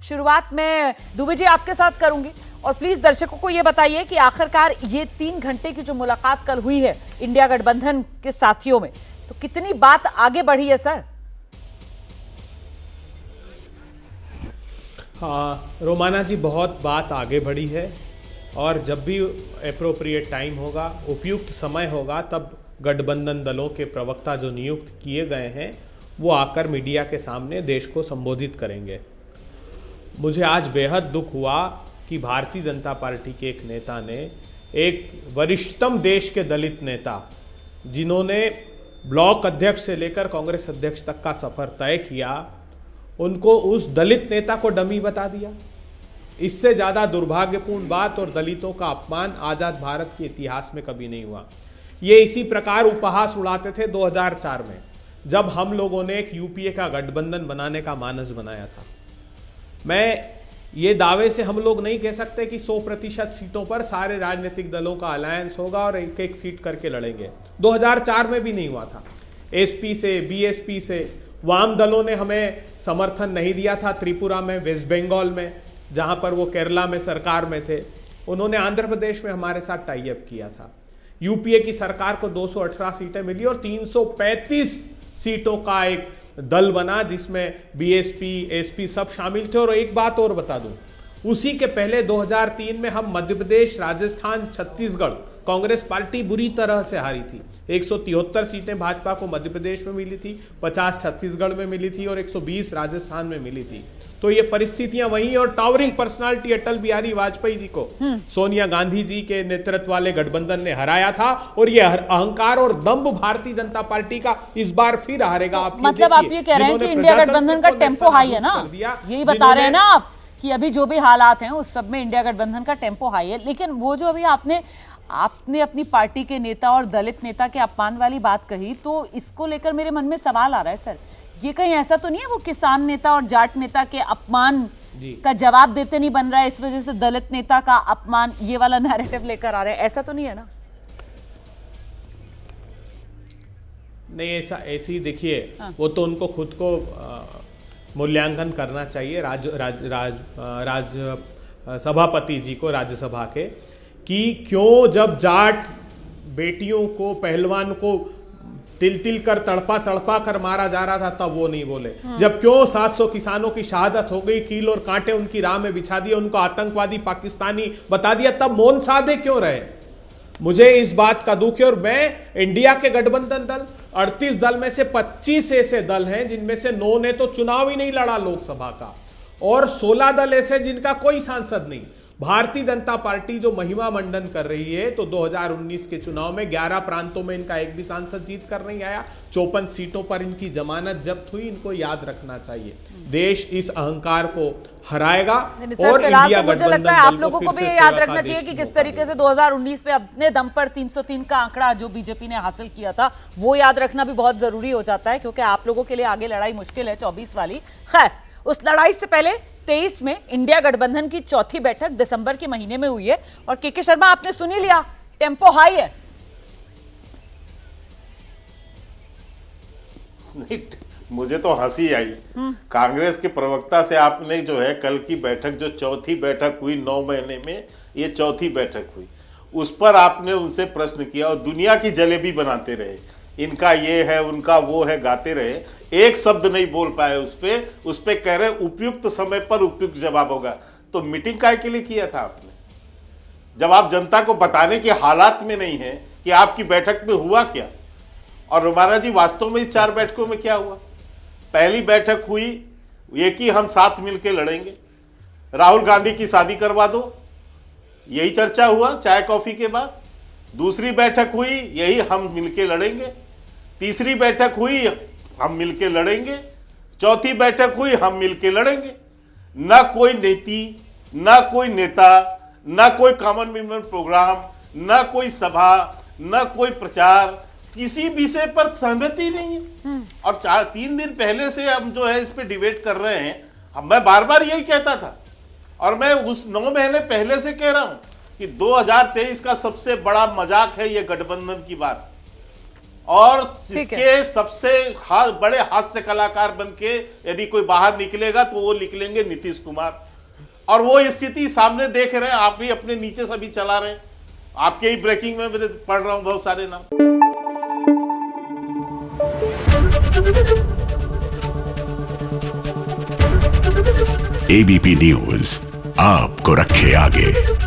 शुरुआत में दुबे जी आपके साथ करूंगी और प्लीज दर्शकों को यह बताइए कि आखिरकार ये 3 घंटे की जो मुलाकात कल हुई है इंडिया गठबंधन के साथियों में, तो कितनी बात आगे बढ़ी है सर? हाँ रोमाना जी, बहुत बात आगे बढ़ी है और जब भी एप्रोप्रिएट टाइम होगा, उपयुक्त समय होगा, तब गठबंधन दलों के प्रवक्ता जो नियुक्त किए गए हैं वो आकर मीडिया के सामने देश को संबोधित करेंगे। मुझे आज बेहद दुख हुआ कि भारतीय जनता पार्टी के एक नेता ने, एक वरिष्ठतम देश के दलित नेता जिन्होंने ब्लॉक अध्यक्ष से लेकर कांग्रेस अध्यक्ष तक का सफर तय किया, उनको उस दलित नेता को डमी बता दिया। इससे ज़्यादा दुर्भाग्यपूर्ण बात और दलितों का अपमान आज़ाद भारत के इतिहास में कभी नहीं हुआ। ये इसी प्रकार उपहास उड़ाते थे 2004 में, जब हम लोगों ने एक यूपीए का गठबंधन बनाने का मानस बनाया था। मैं ये दावे से हम लोग नहीं कह सकते कि 100% सीटों पर सारे राजनीतिक दलों का अलायंस होगा और एक एक सीट करके लड़ेंगे। 2004 में भी नहीं हुआ था। एसपी से, बीएसपी से, वाम दलों ने हमें समर्थन नहीं दिया था। त्रिपुरा में, वेस्ट बंगाल में, जहां पर वो केरला में सरकार में थे, उन्होंने आंध्र प्रदेश में हमारे साथ टाई अप किया था। यूपीए की सरकार को 218 सीटें मिली और 335 सीटों का एक दल बना जिसमें बीएसपी, एसपी सब शामिल थे। और एक बात और बता दूं, उसी के पहले 2003 में हम मध्य प्रदेश, राजस्थान, छत्तीसगढ़ कांग्रेस पार्टी बुरी तरह से हारी थी। 173 सीटें भाजपा को मध्य प्रदेश में मिली थी, 50 छत्तीसगढ़ में मिली थी और 120 राजस्थान में मिली थी। तो ये परिस्थितियां वही, और टावरिंग पर्सनालिटी अटल बिहारी वाजपेयी जी को सोनिया गांधी जी के नेतृत्व वाले गठबंधन ने हराया था। और ये अहंकार और दम्भ भारतीय जनता पार्टी का इस बार फिर हारेगा। आप मतलब आप ये कह रहे हैं कि इंडिया गठबंधन का टेम्पो हाई है ना? यही बता रहे हैं ना आप कि अभी जो भी हालात हैं उस सब में इंडिया गठबंधन का टेम्पो हाई है। लेकिन वो जो अभी आपने अपनी पार्टी के नेता और दलित नेता के अपमान वाली बात कही, तो इसको लेकर मेरे मन में सवाल आ रहा है सर, ये कहीं ऐसा तो नहीं है वो किसान नेता और जाट नेता के अपमान का जवाब देते नहीं बन रहा है, इस वजह से दलित नेता का अपमान, ये वाला नैरेटिव लेकर आ रहे हैं? ऐसा तो नहीं है ना? नहीं, ऐसी देखिए, हाँ। वो तो उनको खुद को मूल्यांकन करना चाहिए सभापति जी को राज्यसभा के, कि क्यों जब जाट बेटियों को, पहलवान को तिल कर तड़पा कर मारा जा रहा था तब वो नहीं बोले। जब क्यों 700 किसानों की शहादत हो गई, कील और कांटे उनकी राह में बिछा दिए, उनको आतंकवादी पाकिस्तानी बता दिया, तब मौन साधे क्यों रहे? मुझे इस बात का दुख है। और मैं इंडिया के गठबंधन दल 38 दल में से 25 ऐसे दल हैं जिनमें से 9 ने तो चुनाव ही नहीं लड़ा लोकसभा का, और 16 दल ऐसे जिनका कोई सांसद नहीं। भारतीय जनता पार्टी जो महिमा मंडन कर रही है, तो 2019 के चुनाव में 11 प्रांतों में इनका एक भी सांसद जीत कर नहीं आया, 54 सीटों पर इनकी जमानत जब्त हुई। इनको याद रखना चाहिए, देश इस अहंकार को हराएगा। और इंडिया मुझे लगता है आप लोगों को भी याद रखना चाहिए कि किस तरीके से 2019 में अपने दम पर 303 का आंकड़ा जो बीजेपी ने हासिल किया था, वो याद रखना भी बहुत जरूरी हो जाता है, क्योंकि आप लोगों के लिए आगे लड़ाई मुश्किल है 24 वाली। खैर, उस लड़ाई से पहले 23 में इंडिया गठबंधन की चौथी बैठक दिसंबर के महीने में हुई है, और के शर्मा आपने सुन ही लिया, टेम्पो हाई है। नहीं, मुझे तो हंसी आई। कांग्रेस के प्रवक्ता से आपने जो है कल की बैठक, जो चौथी बैठक हुई 9 महीने में, ये चौथी बैठक हुई, उस पर आपने उनसे प्रश्न किया और दुनिया की जलेबी बनाते रहे, इनका ये है, उनका वो है, गाते रहे, एक शब्द नहीं बोल पाए उस पे कह रहे उपयुक्त समय पर उपयुक्त जवाब होगा। तो मीटिंग काय के लिए किया था आपने, जब आप जनता को बताने के हालात में नहीं है कि आपकी बैठक में हुआ क्या? और रोमाना जी, वास्तव में इस 4 बैठकों में क्या हुआ? पहली बैठक हुई ये कि हम साथ मिलकर लड़ेंगे, राहुल गांधी की शादी करवा दो, यही चर्चा हुआ चाय कॉफी के बाद। दूसरी बैठक हुई यही हम मिलके लड़ेंगे। तीसरी बैठक हुई हम मिलके लड़ेंगे। चौथी बैठक हुई हम मिलके लड़ेंगे। ना कोई नीति, ना कोई नेता, ना कोई कॉमन मिनिमम प्रोग्राम, ना कोई सभा, ना कोई प्रचार, किसी विषय पर सहमति नहीं है। और 3 दिन पहले से हम जो है इस पे डिबेट कर रहे हैं। मैं बार बार यही कहता था, और मैं उस 9 महीने पहले से कह रहा हूं कि 2023 का सबसे बड़ा मजाक है ये गठबंधन की बात। और ठीक है। इसके सबसे बड़े हास्य कलाकार बनके यदि कोई बाहर निकलेगा तो वो निकलेंगे नीतीश कुमार। और वो स्थिति सामने देख रहे हैं, आप भी अपने नीचे से भी चला रहे हैं। आपके ही ब्रेकिंग में मैं पढ़ रहा हूं बहुत सारे नाम। एबीपी न्यूज आपको रखे आगे।